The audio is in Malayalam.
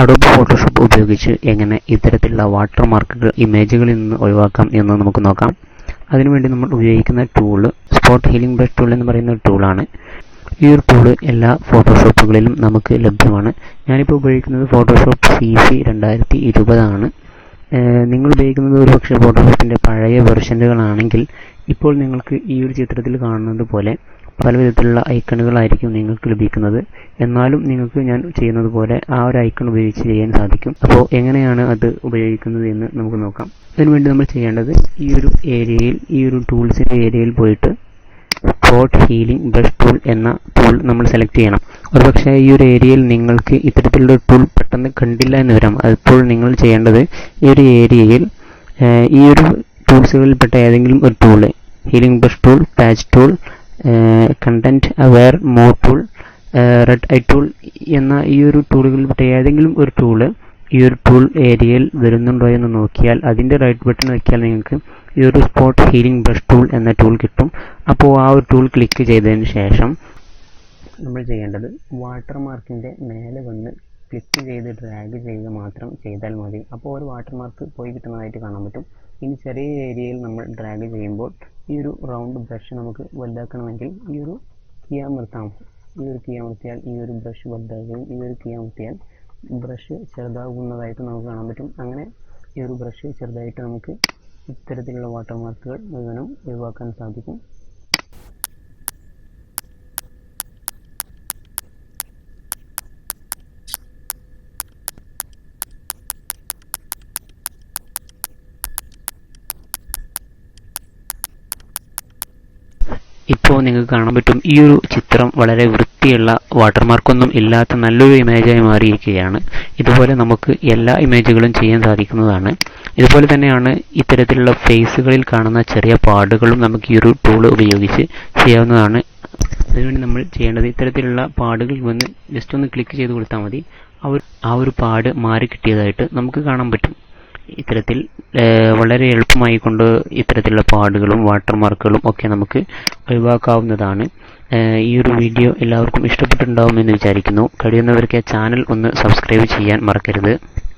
അഡോബ് ഫോട്ടോഷോപ്പ് ഉപയോഗിച്ച് എങ്ങനെ ഇത്തരത്തിലുള്ള വാട്ടർമാർക്കുകൾ ഇമേജുകളിൽ നിന്ന് ഒഴിവാക്കാം എന്ന് നമുക്ക് നോക്കാം. അതിനുവേണ്ടി നമ്മൾ ഉപയോഗിക്കുന്ന tool spot healing brush tool എന്ന് പറയുന്ന ഒരു ടൂളാണ്. ഈ ഒരു ടൂള് എല്ലാ ഫോട്ടോഷോപ്പുകളിലും നമുക്ക് ലഭ്യമാണ്. ഞാനിപ്പോൾ ഉപയോഗിക്കുന്നത് ഫോട്ടോഷോപ്പ് CC 2020 ആണ്. നിങ്ങൾ ഉപയോഗിക്കുന്നത് ഒരുപക്ഷെ ഫോട്ടോഷോപ്പിൻ്റെ പഴയ വെർഷനുകളാണെങ്കിൽ ഇപ്പോൾ നിങ്ങൾക്ക് ഈ ഒരു ചിത്രത്തിൽ കാണുന്നത് പോലെ പല വിധത്തിലുള്ള ഐക്കണുകളായിരിക്കും നിങ്ങൾക്ക് ലഭിക്കുന്നത്. എന്നാലും നിങ്ങൾക്ക് ഞാൻ ചെയ്യുന്നത് പോലെ ആ ഒരു ഐക്കൺ ഉപയോഗിച്ച് ചെയ്യാൻ സാധിക്കും. അപ്പോൾ എങ്ങനെയാണ് അത് ഉപയോഗിക്കുന്നത് എന്ന് നമുക്ക് നോക്കാം. അതിനുവേണ്ടി നമ്മൾ ചെയ്യേണ്ടത് ഈ ഒരു ഏരിയയിൽ, ഈ ഒരു ടൂൾസിൻ്റെ ഏരിയയിൽ പോയിട്ട് സ്പോട്ട് ഹീലിംഗ് ബ്രഷ് ടൂൾ എന്ന ടൂൾ നമ്മൾ സെലക്ട് ചെയ്യണം. ഒരുപക്ഷെ ഈ ഒരു ഏരിയയിൽ നിങ്ങൾക്ക് ഇത്തരത്തിലുള്ള ടൂൾ പെട്ടെന്ന് കണ്ടില്ല എന്ന് വരാം. അപ്പോൾ നിങ്ങൾ ചെയ്യേണ്ടത് ഈ ഒരു ഏരിയയിൽ ഈ ഒരു ടൂൾസുകളിൽപ്പെട്ട ഏതെങ്കിലും ഒരു tool, healing brush tool, patch tool, content aware more tool, red I tool എന്ന ഈ ഒരു ടൂളുകളിൽപ്പെട്ട ഏതെങ്കിലും ഒരു ടൂള് ഈ ഒരു ടൂൾ ഏരിയയിൽ വരുന്നുണ്ടോ എന്ന് നോക്കിയാൽ അതിൻ്റെ റൈറ്റ് ബട്ടൺ വയ്ക്കാൽ നിങ്ങൾക്ക് ഈ ഒരു സ്പോട്ട് ഹീലിംഗ് ബ്രഷ് ടൂൾ എന്ന ടൂൾ കിട്ടും. അപ്പോൾ ആ ഒരു ടൂൾ ക്ലിക്ക് ചെയ്തതിന് ശേഷം നമ്മൾ ചെയ്യേണ്ടത് വാട്ടർമാർക്കിൻ്റെ മേലെ വന്ന് ക്ലിക്ക് ചെയ്ത് ഡ്രാഗ് ചെയ്യുക മാത്രം ചെയ്താൽ മതി. അപ്പോൾ ഒരു വാട്ടർമാർക്ക് പോയി കിട്ടുന്നതായിട്ട് കാണാൻ പറ്റും. ഇനി ചെറിയ ഏരിയയിൽ നമ്മൾ ഡ്രാഗ് ചെയ്യുമ്പോൾ ഈ ഒരു റൗണ്ട് ബ്രഷ് നമുക്ക് വലുതാക്കണമെങ്കിൽ ഈ ഒരു കീ അമർത്താം. ഈ ഒരു കീ അമർത്തിയാൽ ഈ ഒരു ബ്രഷ് വലുതാകുകയും ഈ ഒരു കീ അമർത്തിയാൽ ബ്രഷ് ചെറുതാകുന്നതായിട്ട് നമുക്ക് കാണാൻ പറ്റും. അങ്ങനെ ഈ ഒരു ബ്രഷ് ചെറുതായിട്ട് നമുക്ക് ഇത്തരത്തിലുള്ള വാട്ടർമാർക്കുകൾ മുഴുവനും ഒഴിവാക്കാൻ സാധിക്കും. ഇപ്പോൾ നിങ്ങൾക്ക് കാണാൻ പറ്റും ഈ ഒരു ചിത്രം വളരെ വൃത്തിയുള്ള വാട്ടർമാർക്കൊന്നും ഇല്ലാത്ത നല്ലൊരു ഇമേജായി മാറിയിരിക്കുകയാണ്. ഇതുപോലെ നമുക്ക് എല്ലാ ഇമേജുകളും ചെയ്യാൻ സാധിക്കുന്നതാണ്. ഇതുപോലെ തന്നെയാണ് ഇത്തരത്തിലുള്ള ഫേസുകളിൽ കാണുന്ന ചെറിയ പാടുകളും നമുക്ക് ഈ ഒരു ടൂൾ ഉപയോഗിച്ച് ചെയ്യാവുന്നതാണ്. അതിനുവേണ്ടി നമ്മൾ ചെയ്യേണ്ടത് ഇത്തരത്തിലുള്ള പാടുകൾ വന്ന് ജസ്റ്റ് ഒന്ന് ക്ലിക്ക് ചെയ്ത് കൊടുത്താൽ മതി. ആ ഒരു പാട് മാറി കിട്ടിയതായിട്ട് നമുക്ക് കാണാൻ പറ്റും. ഇത്തരത്തിൽ വളരെ എളുപ്പമായി കൊണ്ട് ഇത്തരത്തിലുള്ള പാടുകളും വാട്ടർമാർക്കുകളും ഒക്കെ നമുക്ക് ഒഴിവാക്കാവുന്നതാണ്. ഈ ഒരു വീഡിയോ എല്ലാവർക്കും ഇഷ്ടപ്പെട്ടിട്ടുണ്ടാവുമെന്ന് വിചാരിക്കുന്നു. കഴിയുന്നവർക്ക് ചാനൽ ഒന്ന് സബ്സ്ക്രൈബ് ചെയ്യാൻ മറക്കരുത്.